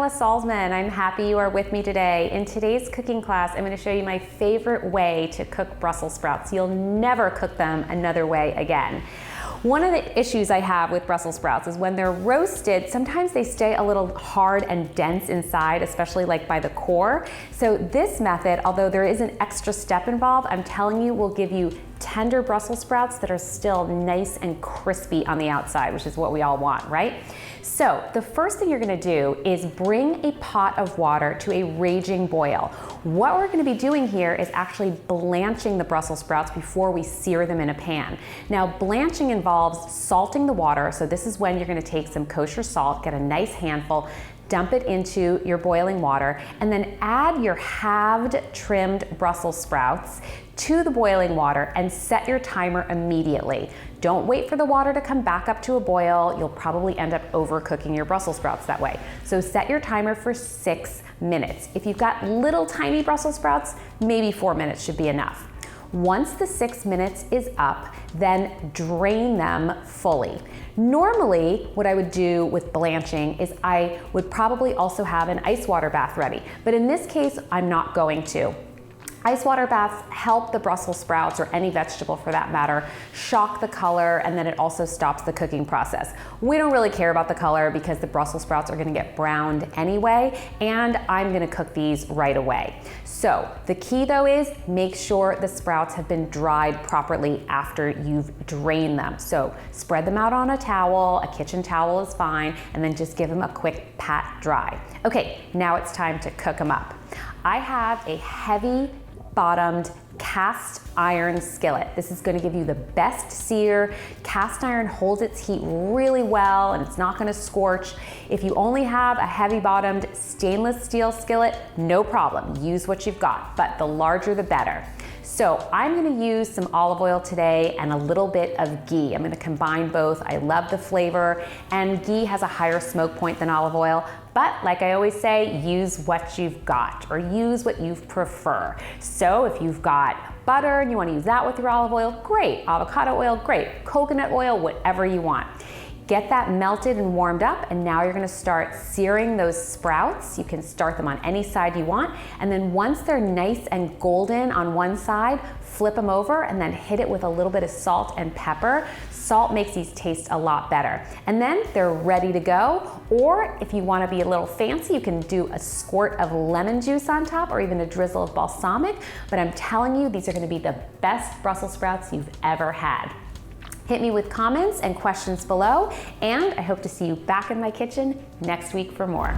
Pamela Salzman. I'm happy you are with me today. In today's cooking class, I'm going to show you my favorite way to cook Brussels sprouts. You'll never cook them another way again. One of the issues I have with Brussels sprouts is when they're roasted, sometimes they stay a little hard and dense inside, especially like by the core. So this method, although there is an extra step involved, I'm telling you will give you tender Brussels sprouts that are still nice and crispy on the outside, which is what we all want, right? So the first thing you're gonna do is bring a pot of water to a raging boil. What we're gonna be doing here is actually blanching the Brussels sprouts before we sear them in a pan. Now, blanching involves salting the water, so this is when you're gonna take some kosher salt, get a nice handful, dump it into your boiling water, and then add your halved trimmed Brussels sprouts to the boiling water and set your timer immediately. Don't wait for the water to come back up to a boil. You'll probably end up overcooking your Brussels sprouts that way. So set your timer for 6 minutes. If you've got little tiny Brussels sprouts, maybe 4 minutes should be enough. Once the 6 minutes is up, then drain them fully. Normally, what I would do with blanching is I would probably also have an ice water bath ready, but in this case, I'm not going to. Ice water baths help the Brussels sprouts, or any vegetable for that matter, shock the color, and then it also stops the cooking process. We don't really care about the color because the Brussels sprouts are gonna get browned anyway, and I'm gonna cook these right away. So the key though is make sure the sprouts have been dried properly after you've drained them. So spread them out on a towel, a kitchen towel is fine, and then just give them a quick pat dry. Okay, now it's time to cook them up. I have a heavy bottomed cast iron skillet. This is going to give you the best sear. Cast iron holds its heat really well and it's not going to scorch. If you only have a heavy bottomed stainless steel skillet, no problem. Use what you've got, but the larger the better. So I'm going to use some olive oil today and a little bit of ghee. I'm going to combine both. I love the flavor, and ghee has a higher smoke point than olive oil, but like I always say, use what you've got, or use what you prefer. So if you've got butter and you want to use that with your olive oil, great. Avocado oil, great. Coconut oil, whatever you want. Get that melted and warmed up, and now you're gonna start searing those sprouts. You can start them on any side you want, and then once they're nice and golden on one side, flip them over and then hit it with a little bit of salt and pepper. Salt makes these taste a lot better. And then they're ready to go, or if you wanna be a little fancy, you can do a squirt of lemon juice on top, or even a drizzle of balsamic, but I'm telling you, these are gonna be the best Brussels sprouts you've ever had. Hit me with comments and questions below, and I hope to see you back in my kitchen next week for more.